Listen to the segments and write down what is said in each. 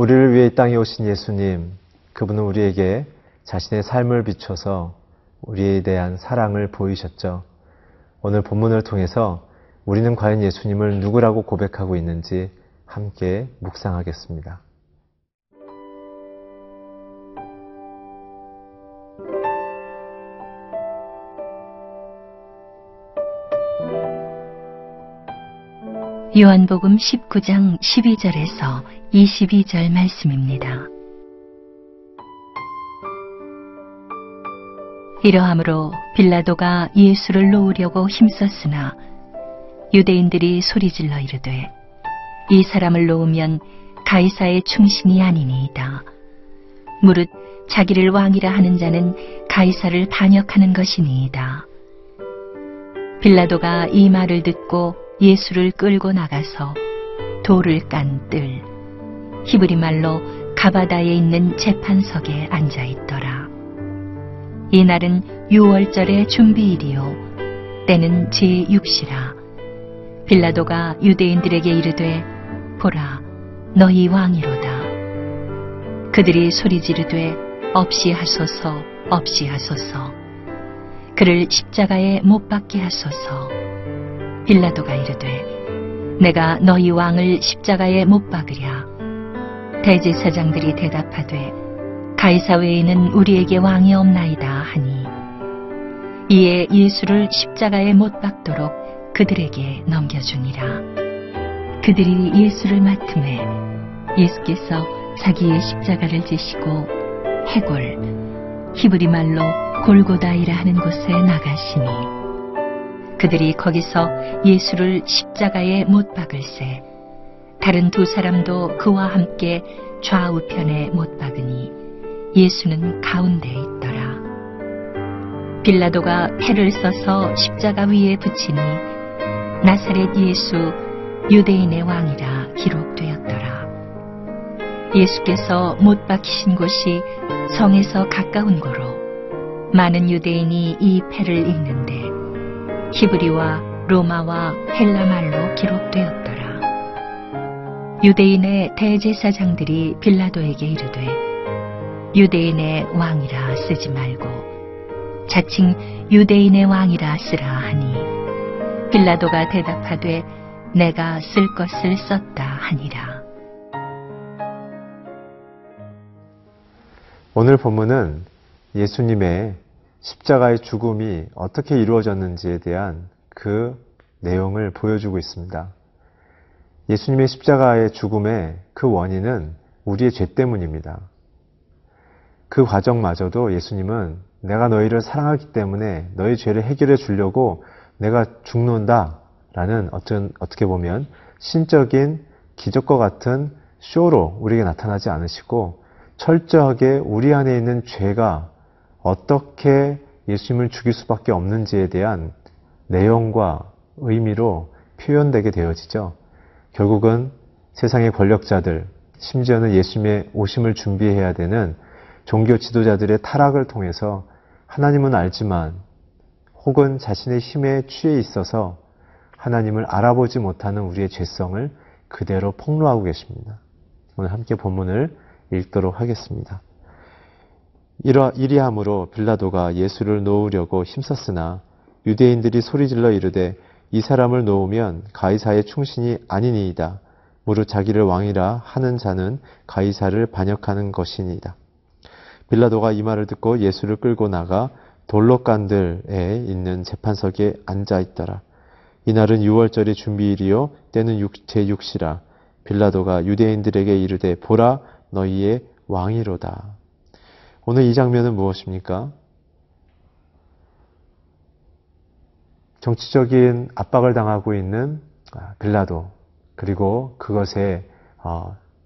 우리를 위해 이 땅에 오신 예수님, 그분은 우리에게 자신의 삶을 비춰서 우리에 대한 사랑을 보이셨죠. 오늘 본문을 통해서 우리는 과연 예수님을 누구라고 고백하고 있는지 함께 묵상하겠습니다. 요한복음 19장 12절에서 22절 말씀입니다. 이러함으로 빌라도가 예수를 놓으려고 힘썼으나 유대인들이 소리질러 이르되 이 사람을 놓으면 가이사의 충신이 아니니이다. 무릇 자기를 왕이라 하는 자는 가이사를 반역하는 것이니이다. 빌라도가 이 말을 듣고 예수를 끌고 나가서 돌을 깐 뜰, 히브리 말로 가바다에 있는 재판석에 앉아 있더라. 이날은 6월절의 준비일이요 때는 제6시라. 빌라도가 유대인들에게 이르되 보라 너희 왕이로다. 그들이 소리 지르되 없이 하소서 없이 하소서. 그를 십자가에 못 박게 하소서. 빌라도가 이르되 내가 너희 왕을 십자가에 못 박으랴. 대제사장들이 대답하되 가이사 외에는 우리에게 왕이 없나이다 하니 이에 예수를 십자가에 못 박도록 그들에게 넘겨주니라. 그들이 예수를 맡음에 예수께서 자기의 십자가를 지시고 해골, 히브리 말로 골고다이라 하는 곳에 나가시니 그들이 거기서 예수를 십자가에 못 박을새 다른 두 사람도 그와 함께 좌우편에 못 박으니 예수는 가운데에 있더라. 빌라도가 패를 써서 십자가 위에 붙이니 나사렛 예수 유대인의 왕이라 기록되었더라. 예수께서 못 박히신 곳이 성에서 가까운 고로 많은 유대인이 이 패를 읽는데 히브리와 로마와 헬라 말로 기록되었더라. 유대인의 대제사장들이 빌라도에게 이르되 유대인의 왕이라 쓰지 말고 자칭 유대인의 왕이라 쓰라 하니 빌라도가 대답하되 내가 쓸 것을 썼다 하니라. 오늘 본문은 예수님의 십자가의 죽음이 어떻게 이루어졌는지에 대한 그 내용을 보여주고 있습니다. 예수님의 십자가의 죽음의 그 원인은 우리의 죄 때문입니다. 그 과정마저도 예수님은 내가 너희를 사랑하기 때문에 너희 죄를 해결해 주려고 내가 죽는다 라는 어떻게 보면 신적인 기적과 같은 쇼로 우리에게 나타나지 않으시고 철저하게 우리 안에 있는 죄가 어떻게 예수님을 죽일 수밖에 없는지에 대한 내용과 의미로 표현되게 되어지죠. 결국은 세상의 권력자들, 심지어는 예수님의 오심을 준비해야 되는 종교 지도자들의 타락을 통해서 하나님은 알지만 혹은 자신의 힘에 취해 있어서 하나님을 알아보지 못하는 우리의 죄성을 그대로 폭로하고 계십니다. 오늘 함께 본문을 읽도록 하겠습니다. 이리함으로 빌라도가 예수를 놓으려고 힘썼으나 유대인들이 소리질러 이르되 이 사람을 놓으면 가이사의 충신이 아니니이다. 무릇 자기를 왕이라 하는 자는 가이사를 반역하는 것이니이다. 빌라도가 이 말을 듣고 예수를 끌고 나가 돌로 깐 들에 있는 재판석에 앉아 있더라. 이날은 6월절의 준비일이요 때는 제6시라. 빌라도가 유대인들에게 이르되 보라 너희의 왕이로다. 오늘 이 장면은 무엇입니까? 정치적인 압박을 당하고 있는 빌라도, 그리고 그것에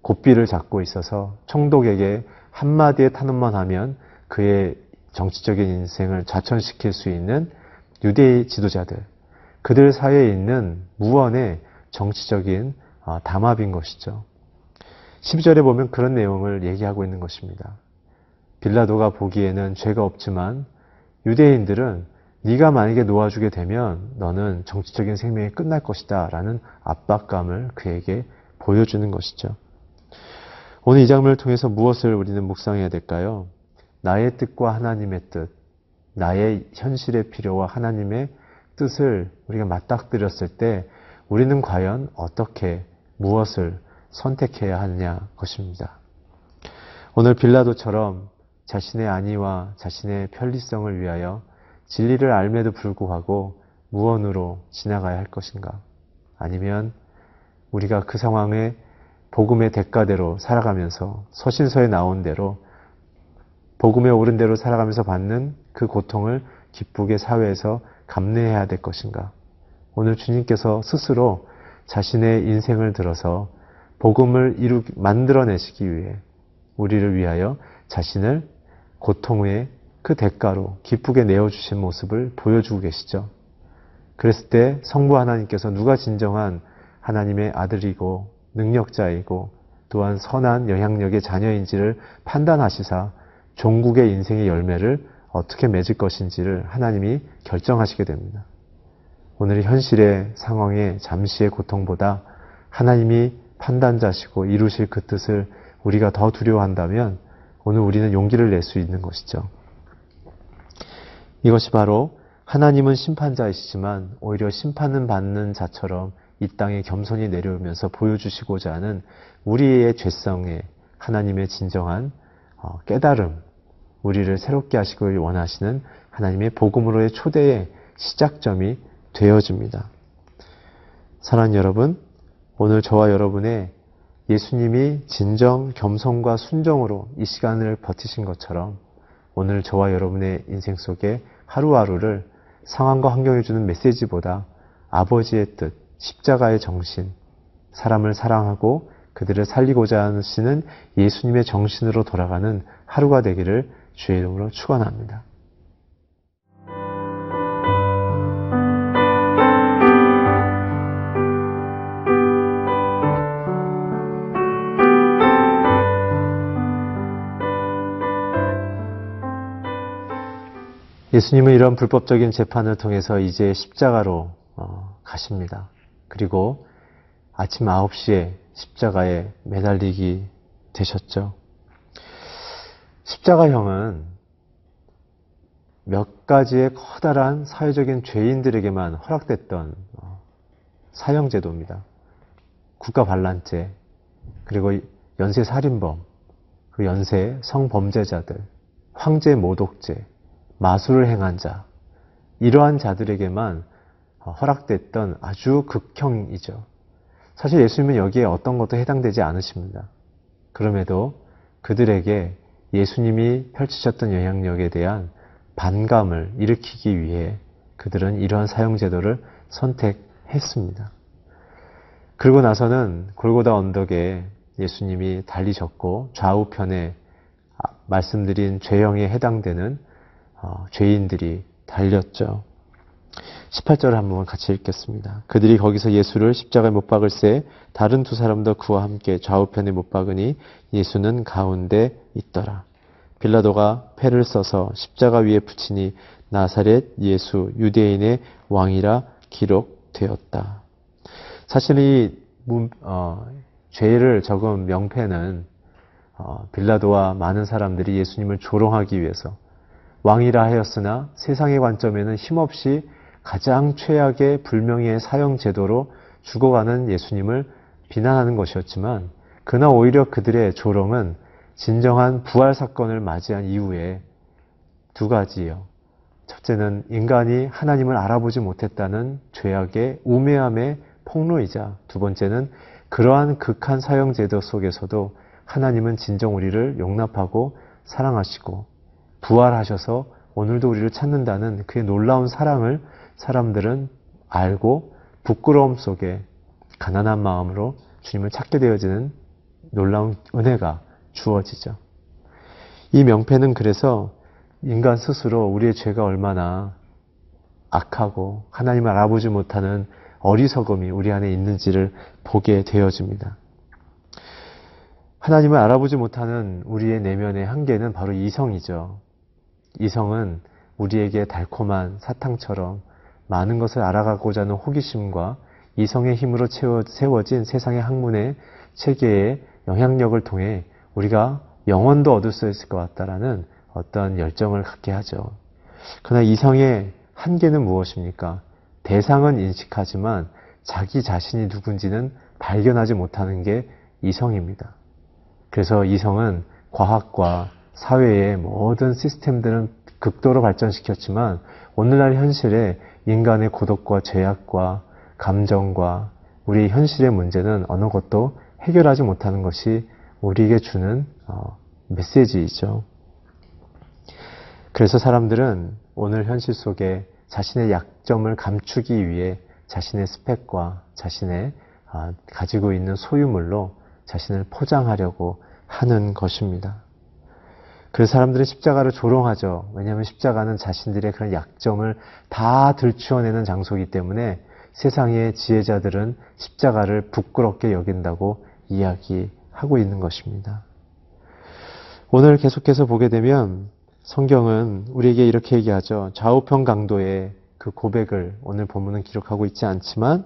고삐를 잡고 있어서 총독에게 한마디의 탄원만 하면 그의 정치적인 인생을 좌천시킬 수 있는 유대의 지도자들, 그들 사이에 있는 무언의 정치적인 담합인 것이죠. 12절에 보면 그런 내용을 얘기하고 있는 것입니다. 빌라도가 보기에는 죄가 없지만 유대인들은 네가 만약에 놓아주게 되면 너는 정치적인 생명이 끝날 것이다 라는 압박감을 그에게 보여주는 것이죠. 오늘 이 장면을 통해서 무엇을 우리는 묵상해야 될까요? 나의 뜻과 하나님의 뜻, 나의 현실의 필요와 하나님의 뜻을 우리가 맞닥뜨렸을 때 우리는 과연 어떻게 무엇을 선택해야 하느냐 것입니다. 오늘 빌라도처럼 자신의 안위와 자신의 편리성을 위하여 진리를 알매도 불구하고 무언으로 지나가야 할 것인가? 아니면 우리가 그 상황에 복음의 대가대로 살아가면서 서신서에 나온 대로 복음에 옳은 대로 살아가면서 받는 그 고통을 기쁘게 사회에서 감내해야 될 것인가? 오늘 주님께서 스스로 자신의 인생을 들어서 복음을 만들어내시기 위해 우리를 위하여 자신을 고통의 그 대가로 기쁘게 내어주신 모습을 보여주고 계시죠. 그랬을 때 성부 하나님께서 누가 진정한 하나님의 아들이고 능력자이고 또한 선한 영향력의 자녀인지를 판단하시사 종국의 인생의 열매를 어떻게 맺을 것인지를 하나님이 결정하시게 됩니다. 오늘 현실의 상황의 잠시의 고통보다 하나님이 판단자시고 이루실 그 뜻을 우리가 더 두려워한다면 오늘 우리는 용기를 낼 수 있는 것이죠. 이것이 바로 하나님은 심판자이시지만 오히려 심판은 받는 자처럼 이 땅에 겸손히 내려오면서 보여주시고자 하는 우리의 죄성에 하나님의 진정한 깨달음, 우리를 새롭게 하시길 원하시는 하나님의 복음으로의 초대의 시작점이 되어집니다. 사랑하는 여러분, 오늘 저와 여러분의 예수님이 진정 겸손과 순종으로 이 시간을 버티신 것처럼 오늘 저와 여러분의 인생 속에 하루하루를 상황과 환경이 주는 메시지보다 아버지의 뜻, 십자가의 정신, 사람을 사랑하고 그들을 살리고자 하시는 예수님의 정신으로 돌아가는 하루가 되기를 주의 이름으로 축원합니다. 예수님은 이런 불법적인 재판을 통해서 이제 십자가로 가십니다. 그리고 아침 9시에 십자가에 매달리게 되셨죠. 십자가형은 몇 가지의 커다란 사회적인 죄인들에게만 허락됐던 사형제도입니다. 국가반란죄, 그리고 연쇄살인범, 그 연쇄 성범죄자들, 황제 모독죄, 마술을 행한 자, 이러한 자들에게만 허락됐던 아주 극형이죠. 사실 예수님은 여기에 어떤 것도 해당되지 않으십니다. 그럼에도 그들에게 예수님이 펼치셨던 영향력에 대한 반감을 일으키기 위해 그들은 이러한 사형제도를 선택했습니다. 그리고 나서는 골고다 언덕에 예수님이 달리셨고 좌우편에 말씀드린 죄형에 해당되는 죄인들이 달렸죠. 18절을 한번 같이 읽겠습니다. 그들이 거기서 예수를 십자가에 못 박을새 다른 두 사람도 그와 함께 좌우편에 못 박으니 예수는 가운데 있더라. 빌라도가 패를 써서 십자가 위에 붙이니 나사렛 예수 유대인의 왕이라 기록되었다. 사실 이 죄를 적은 명패는 빌라도와 많은 사람들이 예수님을 조롱하기 위해서 왕이라 하였으나 세상의 관점에는 힘없이 가장 최악의 불명예의 사형 제도로 죽어가는 예수님을 비난하는 것이었지만 그러나 오히려 그들의 조롱은 진정한 부활 사건을 맞이한 이후에 두 가지예요. 첫째는 인간이 하나님을 알아보지 못했다는 죄악의 우매함의 폭로이자 두 번째는 그러한 극한 사형 제도 속에서도 하나님은 진정 우리를 용납하고 사랑하시고 부활하셔서 오늘도 우리를 찾는다는 그의 놀라운 사랑을 사람들은 알고 부끄러움 속에 가난한 마음으로 주님을 찾게 되어지는 놀라운 은혜가 주어지죠. 이 명패는 그래서 인간 스스로 우리의 죄가 얼마나 악하고 하나님을 알아보지 못하는 어리석음이 우리 안에 있는지를 보게 되어집니다. 하나님을 알아보지 못하는 우리의 내면의 한계는 바로 이성이죠. 이성은 우리에게 달콤한 사탕처럼 많은 것을 알아가고자 하는 호기심과 이성의 힘으로 세워진 세상의 학문의 체계의 영향력을 통해 우리가 영원도 얻을 수 있을 것 같다라는 어떤 열정을 갖게 하죠. 그러나 이성의 한계는 무엇입니까? 대상은 인식하지만 자기 자신이 누군지는 발견하지 못하는 게 이성입니다. 그래서 이성은 과학과 사회의 모든 시스템들은 극도로 발전시켰지만 오늘날 현실에 인간의 고독과 죄악과 감정과 우리 현실의 문제는 어느 것도 해결하지 못하는 것이 우리에게 주는 메시지이죠. 그래서 사람들은 오늘 현실 속에 자신의 약점을 감추기 위해 자신의 스펙과 자신의 가지고 있는 소유물로 자신을 포장하려고 하는 것입니다. 그래서 사람들은 십자가를 조롱하죠. 왜냐하면 십자가는 자신들의 그런 약점을 다 들추어내는 장소이기 때문에 세상의 지혜자들은 십자가를 부끄럽게 여긴다고 이야기하고 있는 것입니다. 오늘 계속해서 보게 되면 성경은 우리에게 이렇게 얘기하죠. 좌우편 강도의 그 고백을 오늘 본문은 기록하고 있지 않지만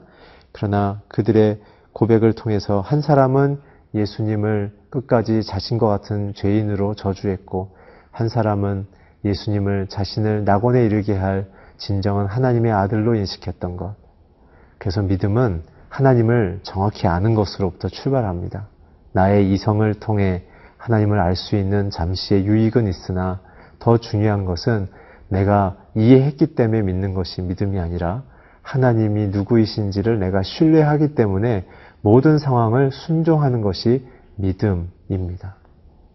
그러나 그들의 고백을 통해서 한 사람은 예수님을 끝까지 자신과 같은 죄인으로 저주했고 한 사람은 예수님을 자신을 낙원에 이르게 할 진정한 하나님의 아들로 인식했던 것. 그래서 믿음은 하나님을 정확히 아는 것으로부터 출발합니다. 나의 이성을 통해 하나님을 알 수 있는 잠시의 유익은 있으나 더 중요한 것은 내가 이해했기 때문에 믿는 것이 믿음이 아니라 하나님이 누구이신지를 내가 신뢰하기 때문에 모든 상황을 순종하는 것이 믿음입니다.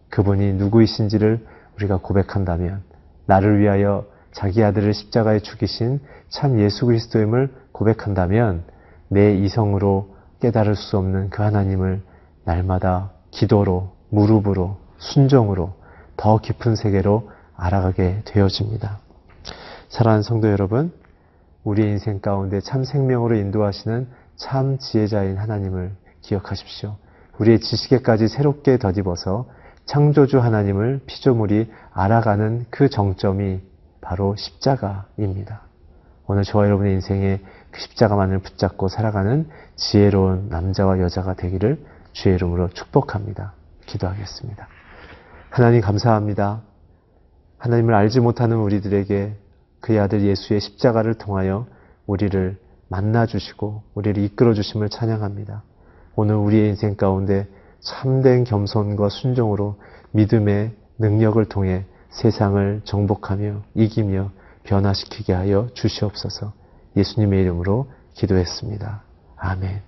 그분이 누구이신지를 우리가 고백한다면 나를 위하여 자기 아들을 십자가에 죽이신 참 예수 그리스도임을 고백한다면 내 이성으로 깨달을 수 없는 그 하나님을 날마다 기도로 무릎으로 순종으로 더 깊은 세계로 알아가게 되어집니다. 사랑하는 성도 여러분, 우리의 인생 가운데 참 생명으로 인도하시는 참 지혜자인 하나님을 기억하십시오. 우리의 지식에까지 새롭게 덧입어서 창조주 하나님을 피조물이 알아가는 그 정점이 바로 십자가입니다. 오늘 저와 여러분의 인생에 그 십자가만을 붙잡고 살아가는 지혜로운 남자와 여자가 되기를 주의 이름으로 축복합니다. 기도하겠습니다. 하나님 감사합니다. 하나님을 알지 못하는 우리들에게 그의 아들 예수의 십자가를 통하여 우리를 만나주시고 우리를 이끌어주심을 찬양합니다. 오늘 우리의 인생 가운데 참된 겸손과 순종으로 믿음의 능력을 통해 세상을 정복하며 이기며 변화시키게 하여 주시옵소서. 예수님의 이름으로 기도했습니다. 아멘.